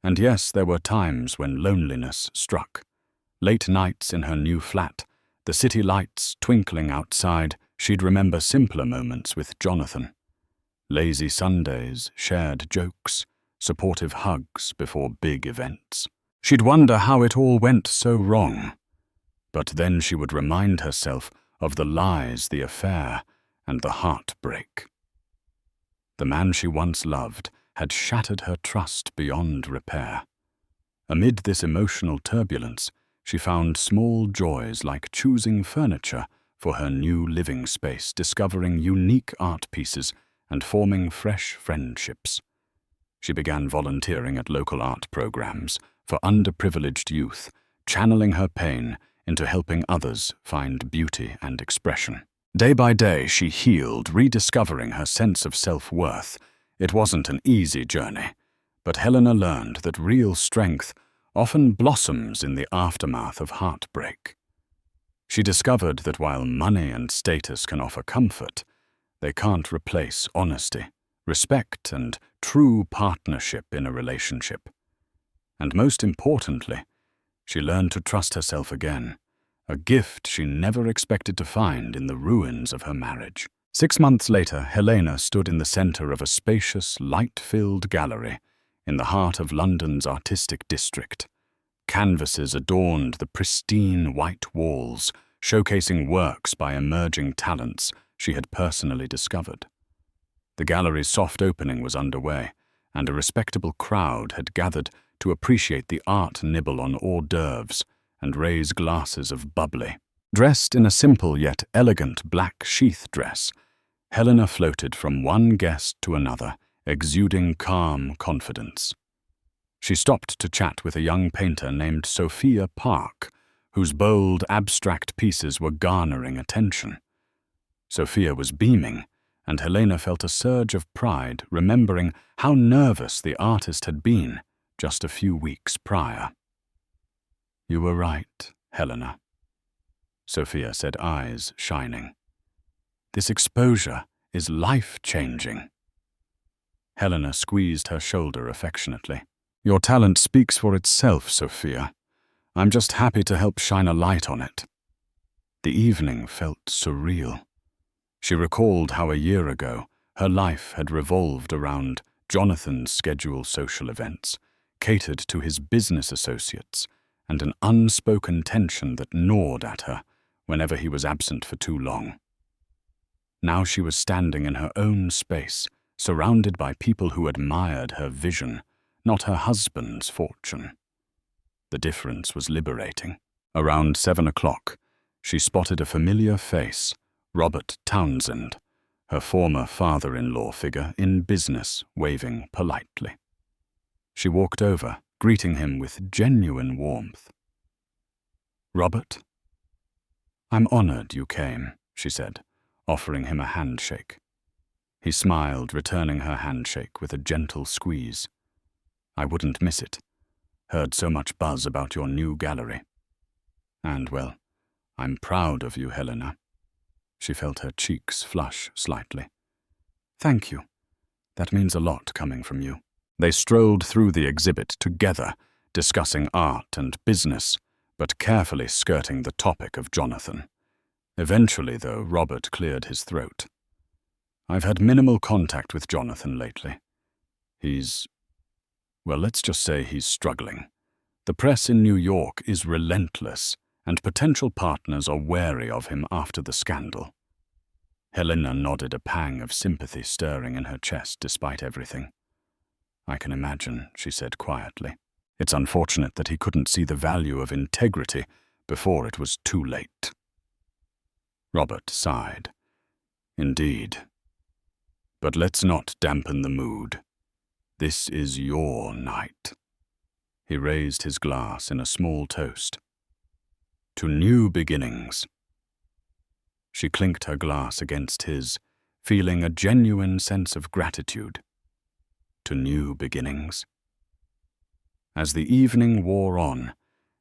And yes, there were times when loneliness struck. Late nights in her new flat, the city lights twinkling outside, she'd remember simpler moments with Jonathan. Lazy Sundays, shared jokes, supportive hugs before big events. She'd wonder how it all went so wrong. But then she would remind herself of the lies, the affair, and the heartbreak. The man she once loved had shattered her trust beyond repair. Amid this emotional turbulence, she found small joys like choosing furniture for her new living space, discovering unique art pieces, and forming fresh friendships. She began volunteering at local art programs for underprivileged youth, channeling her pain into helping others find beauty and expression. Day by day, she healed, rediscovering her sense of self-worth. It wasn't an easy journey, but Helena learned that real strength often blossoms in the aftermath of heartbreak. She discovered that while money and status can offer comfort, they can't replace honesty, respect, and true partnership in a relationship. And most importantly, she learned to trust herself again, a gift she never expected to find in the ruins of her marriage. 6 months later, Helena stood in the center of a spacious, light-filled gallery in the heart of London's artistic district. Canvases adorned the pristine white walls, showcasing works by emerging talents she had personally discovered. The gallery's soft opening was underway, and a respectable crowd had gathered to appreciate the art nibble on hors d'oeuvres and raise glasses of bubbly. Dressed in a simple yet elegant black sheath dress, Helena floated from one guest to another, exuding calm confidence. She stopped to chat with a young painter named Sophia Park, whose bold, abstract pieces were garnering attention. Sophia was beaming, and Helena felt a surge of pride, remembering how nervous the artist had been just a few weeks prior. "You were right, Helena," Sophia said, eyes shining. "This exposure is life-changing." Helena squeezed her shoulder affectionately. "Your talent speaks for itself, Sophia. I'm just happy to help shine a light on it." The evening felt surreal. She recalled how a year ago her life had revolved around Jonathan's scheduled social events, catered to his business associates, and an unspoken tension that gnawed at her whenever he was absent for too long. Now she was standing in her own space, surrounded by people who admired her vision, not her husband's fortune. The difference was liberating. Around 7 o'clock, she spotted a familiar face, Robert Townsend, her former father-in-law figure in business, waving politely. She walked over, greeting him with genuine warmth. "Robert?" "I'm honored you came," she said, offering him a handshake. He smiled, returning her handshake with a gentle squeeze. "I wouldn't miss it. Heard so much buzz about your new gallery. And, well, I'm proud of you, Helena." She felt her cheeks flush slightly. "Thank you. That means a lot coming from you." They strolled through the exhibit together, discussing art and business, but carefully skirting the topic of Jonathan. Eventually, though, Robert cleared his throat. "I've had minimal contact with Jonathan lately. Well, let's just say he's struggling. The press in New York is relentless, and potential partners are wary of him after the scandal." Helena nodded, a pang of sympathy stirring in her chest despite everything. "I can imagine," she said quietly. "It's unfortunate that he couldn't see the value of integrity before it was too late." Robert sighed. "Indeed. But let's not dampen the mood. This is your night." He raised his glass in a small toast. "To new beginnings." She clinked her glass against his, feeling a genuine sense of gratitude. To new beginnings. As the evening wore on,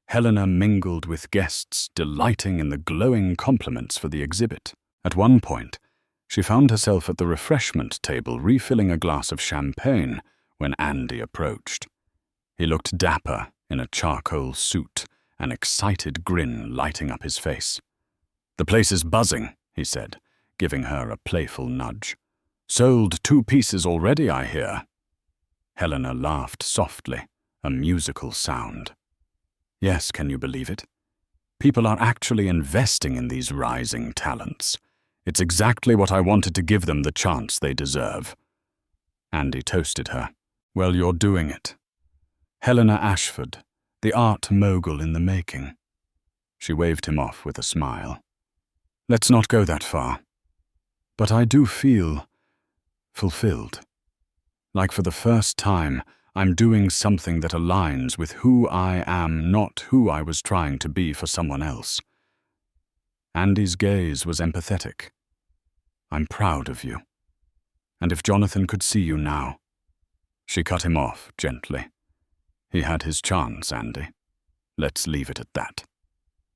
Helena mingled with guests, delighting in the glowing compliments for the exhibit. At one point, she found herself at the refreshment table refilling a glass of champagne when Andy approached. He looked dapper in a charcoal suit, an excited grin lighting up his face. "The place is buzzing," he said, giving her a playful nudge. "Sold 2 pieces already, I hear." Helena laughed softly, a musical sound. "Yes, can you believe it? People are actually investing in these rising talents. It's exactly what I wanted to give them the chance they deserve." Andy toasted her. "Well, you're doing it. Helena Ashford, the art mogul in the making." She waved him off with a smile. "Let's not go that far. But I do feel fulfilled. Like for the first time, I'm doing something that aligns with who I am, not who I was trying to be for someone else." Andy's gaze was empathetic. "I'm proud of you. And if Jonathan could see you now." She cut him off gently. "He had his chance, Andy. Let's leave it at that."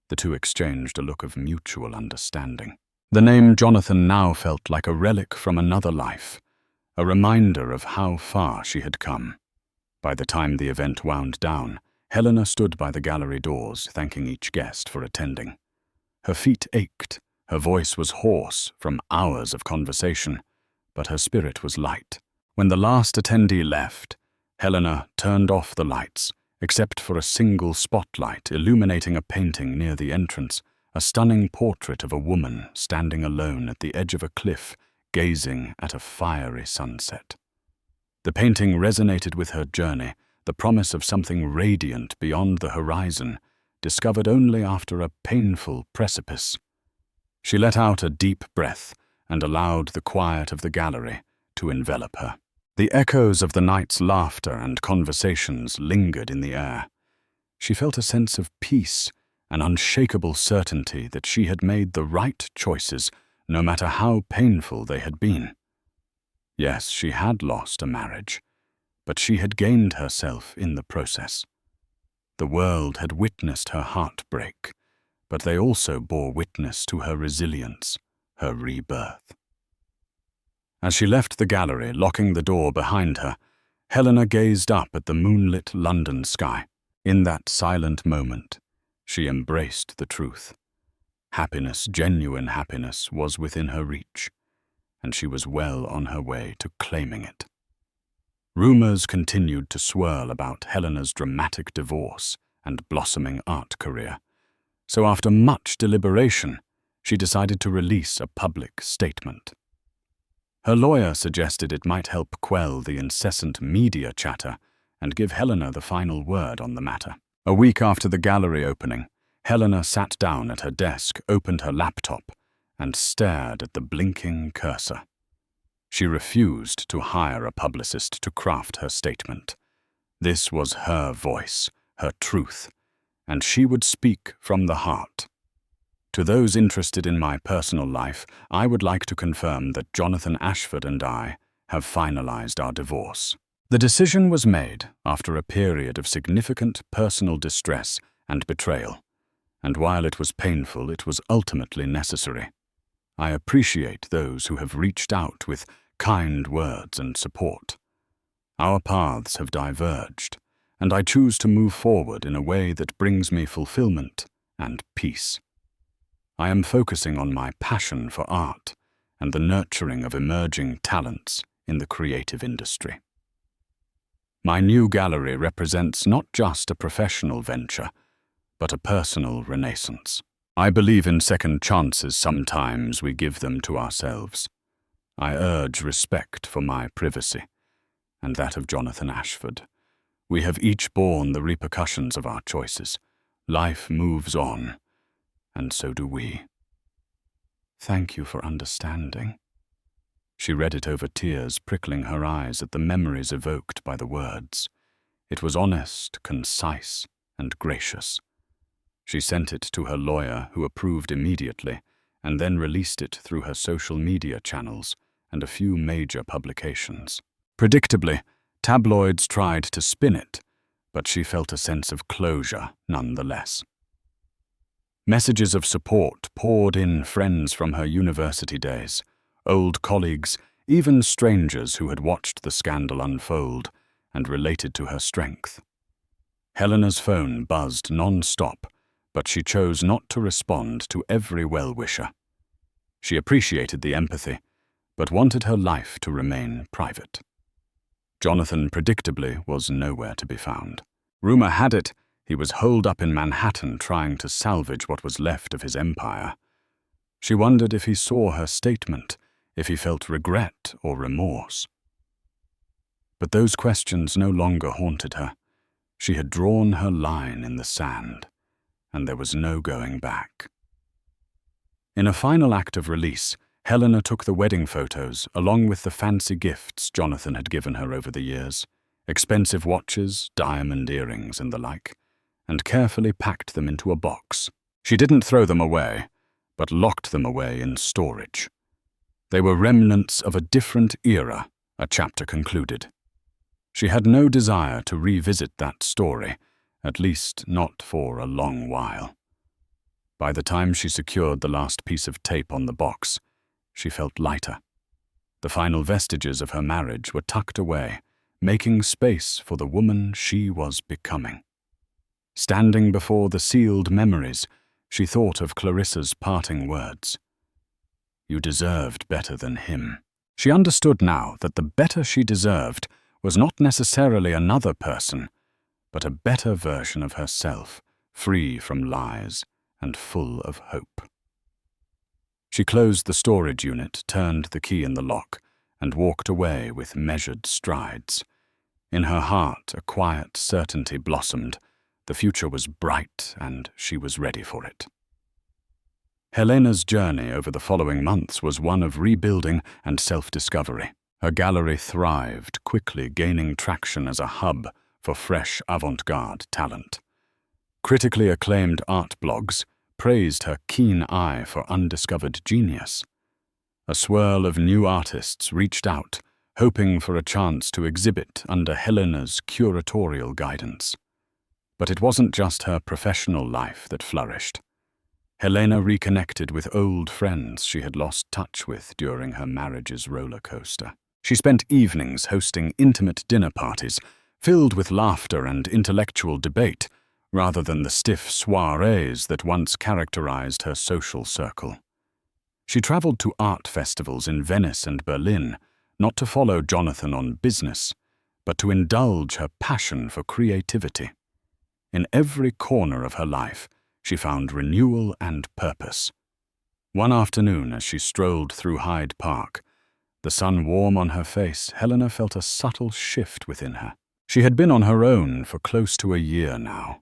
The two exchanged a look of mutual understanding. The name Jonathan now felt like a relic from another life, a reminder of how far she had come. By the time the event wound down, Helena stood by the gallery doors, thanking each guest for attending. Her feet ached, her voice was hoarse from hours of conversation, but her spirit was light. When the last attendee left, Helena turned off the lights, except for a single spotlight illuminating a painting near the entrance, a stunning portrait of a woman standing alone at the edge of a cliff, gazing at a fiery sunset. The painting resonated with her journey, the promise of something radiant beyond the horizon, discovered only after a painful precipice. She let out a deep breath and allowed the quiet of the gallery to envelop her. The echoes of the night's laughter and conversations lingered in the air. She felt a sense of peace, an unshakable certainty that she had made the right choices, no matter how painful they had been. Yes, she had lost a marriage, but she had gained herself in the process. The world had witnessed her heartbreak, but they also bore witness to her resilience, her rebirth. As she left the gallery, locking the door behind her, Helena gazed up at the moonlit London sky. In that silent moment, she embraced the truth. Happiness, genuine happiness, was within her reach, and she was well on her way to claiming it. Rumors continued to swirl about Helena's dramatic divorce and blossoming art career, so after much deliberation, she decided to release a public statement. Her lawyer suggested it might help quell the incessant media chatter and give Helena the final word on the matter. A week after the gallery opening, Helena sat down at her desk, opened her laptop, and stared at the blinking cursor. She refused to hire a publicist to craft her statement. This was her voice, her truth, and she would speak from the heart. To those interested in my personal life, I would like to confirm that Jonathan Ashford and I have finalized our divorce. The decision was made after a period of significant personal distress and betrayal, and while it was painful, it was ultimately necessary. I appreciate those who have reached out with kind words and support. Our paths have diverged, and I choose to move forward in a way that brings me fulfillment and peace. I am focusing on my passion for art and the nurturing of emerging talents in the creative industry. My new gallery represents not just a professional venture, but a personal renaissance. I believe in second chances. Sometimes we give them to ourselves. I urge respect for my privacy, and that of Jonathan Ashford. We have each borne the repercussions of our choices. Life moves on, and so do we. Thank you for understanding. She read it over tears prickling her eyes at the memories evoked by the words. It was honest, concise, and gracious. She sent it to her lawyer, who approved immediately, and then released it through her social media channels and a few major publications. Predictably, tabloids tried to spin it, but she felt a sense of closure nonetheless. Messages of support poured in, friends from her university days, old colleagues, even strangers who had watched the scandal unfold and related to her strength. Helena's phone buzzed non-stop, but she chose not to respond to every well-wisher. She appreciated the empathy, but wanted her life to remain private. Jonathan, predictably, was nowhere to be found. Rumor had it he was holed up in Manhattan trying to salvage what was left of his empire. She wondered if he saw her statement, if he felt regret or remorse. But those questions no longer haunted her. She had drawn her line in the sand, and there was no going back. In a final act of release, Helena took the wedding photos along with the fancy gifts Jonathan had given her over the years, expensive watches, diamond earrings, and the like, and carefully packed them into a box. She didn't throw them away, but locked them away in storage. They were remnants of a different era, a chapter concluded. She had no desire to revisit that story, at least not for a long while. By the time she secured the last piece of tape on the box, she felt lighter. The final vestiges of her marriage were tucked away, making space for the woman she was becoming. Standing before the sealed memories, she thought of Clarissa's parting words. You deserved better than him. She understood now that the better she deserved was not necessarily another person, but a better version of herself, free from lies and full of hope. She closed the storage unit, turned the key in the lock, and walked away with measured strides. In her heart, a quiet certainty blossomed. The future was bright, and she was ready for it. Helena's journey over the following months was one of rebuilding and self-discovery. Her gallery thrived, quickly gaining traction as a hub for fresh avant-garde talent. Critically acclaimed art blogs praised her keen eye for undiscovered genius. A swirl of new artists reached out, hoping for a chance to exhibit under Helena's curatorial guidance. But it wasn't just her professional life that flourished. Helena reconnected with old friends she had lost touch with during her marriage's roller coaster. She spent evenings hosting intimate dinner parties, filled with laughter and intellectual debate, rather than the stiff soirees that once characterized her social circle. She traveled to art festivals in Venice and Berlin, not to follow Jonathan on business, but to indulge her passion for creativity. In every corner of her life, she found renewal and purpose. One afternoon, as she strolled through Hyde Park, the sun warm on her face, Helena felt a subtle shift within her. She had been on her own for close to a year now.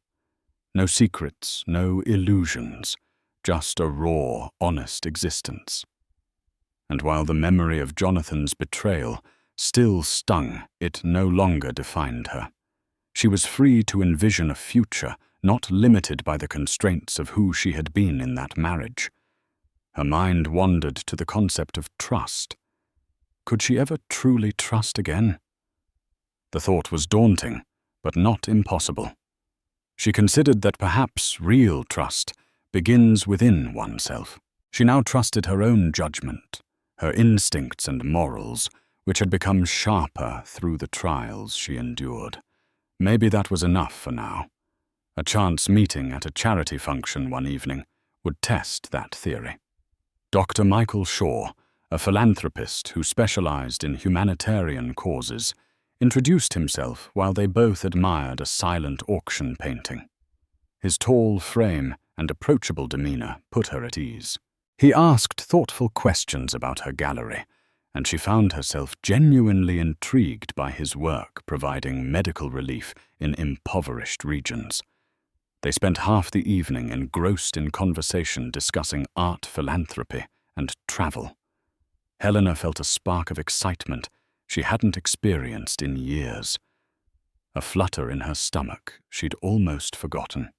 No secrets, no illusions, just a raw, honest existence. And while the memory of Jonathan's betrayal still stung, it no longer defined her. She was free to envision a future not limited by the constraints of who she had been in that marriage. Her mind wandered to the concept of trust. Could she ever truly trust again? The thought was daunting, but not impossible. She considered that perhaps real trust begins within oneself. She now trusted her own judgment, her instincts and morals, which had become sharper through the trials she endured. Maybe that was enough for now. A chance meeting at a charity function one evening would test that theory. Dr. Michael Shaw, a philanthropist who specialized in humanitarian causes, introduced himself while they both admired a silent auction painting. His tall frame and approachable demeanor put her at ease. He asked thoughtful questions about her gallery, and she found herself genuinely intrigued by his work providing medical relief in impoverished regions. They spent half the evening engrossed in conversation discussing art philanthropy and travel. Helena felt a spark of excitement she hadn't experienced in years. A flutter in her stomach she'd almost forgotten.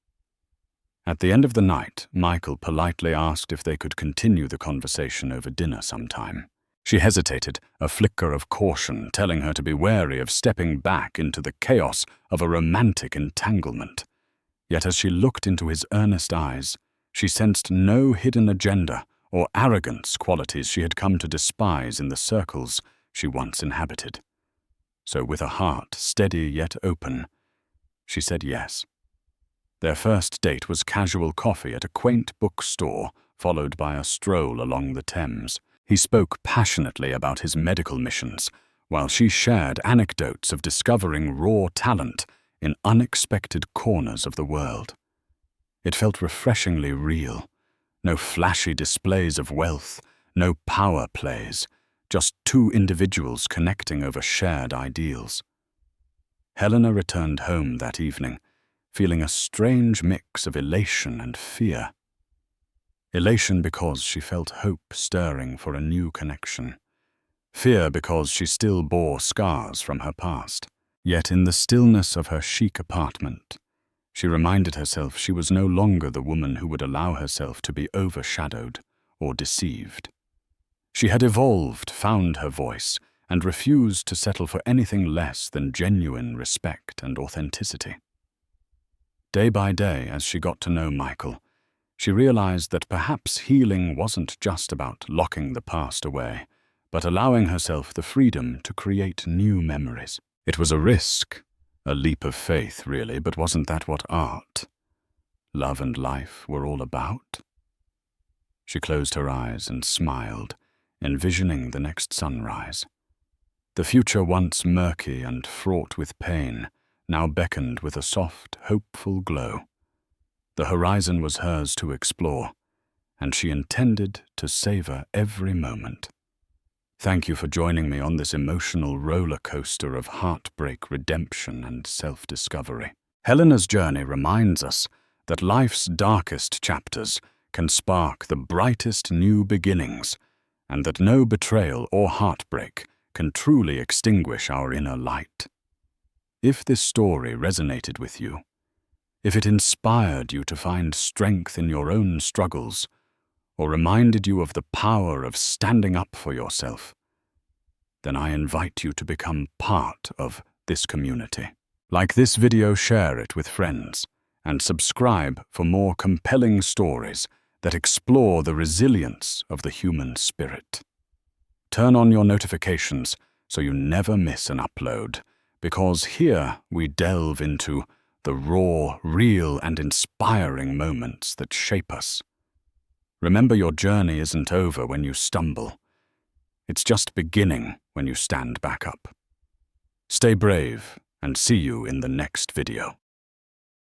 At the end of the night, Michael politely asked if they could continue the conversation over dinner sometime. She hesitated, a flicker of caution telling her to be wary of stepping back into the chaos of a romantic entanglement. Yet as she looked into his earnest eyes, she sensed no hidden agenda or arrogance, qualities she had come to despise in the circles she once inhabited. So with a heart steady yet open, she said yes. Their first date was casual coffee at a quaint bookstore, followed by a stroll along the Thames. He spoke passionately about his medical missions, while she shared anecdotes of discovering raw talent in unexpected corners of the world. It felt refreshingly real. No flashy displays of wealth, no power plays, just two individuals connecting over shared ideals. Helena returned home that evening, feeling a strange mix of elation and fear. Elation because she felt hope stirring for a new connection. Fear because she still bore scars from her past. Yet in the stillness of her chic apartment, she reminded herself she was no longer the woman who would allow herself to be overshadowed or deceived. She had evolved, found her voice, and refused to settle for anything less than genuine respect and authenticity. Day by day, as she got to know Michael, she realized that perhaps healing wasn't just about locking the past away, but allowing herself the freedom to create new memories. It was a risk, a leap of faith, really, but wasn't that what art, love and life were all about? She closed her eyes and smiled, envisioning the next sunrise. The future, once murky and fraught with pain, now beckoned with a soft, hopeful glow. The horizon was hers to explore, and she intended to savor every moment. Thank you for joining me on this emotional roller coaster of heartbreak, redemption, and self-discovery. Helena's journey reminds us that life's darkest chapters can spark the brightest new beginnings, and that no betrayal or heartbreak can truly extinguish our inner light. If this story resonated with you, if it inspired you to find strength in your own struggles, or reminded you of the power of standing up for yourself, then I invite you to become part of this community. Like this video, share it with friends, and subscribe for more compelling stories that explore the resilience of the human spirit. Turn on your notifications so you never miss an upload, because here we delve into the raw, real, and inspiring moments that shape us. Remember, your journey isn't over when you stumble. It's just beginning when you stand back up. Stay brave, and see you in the next video.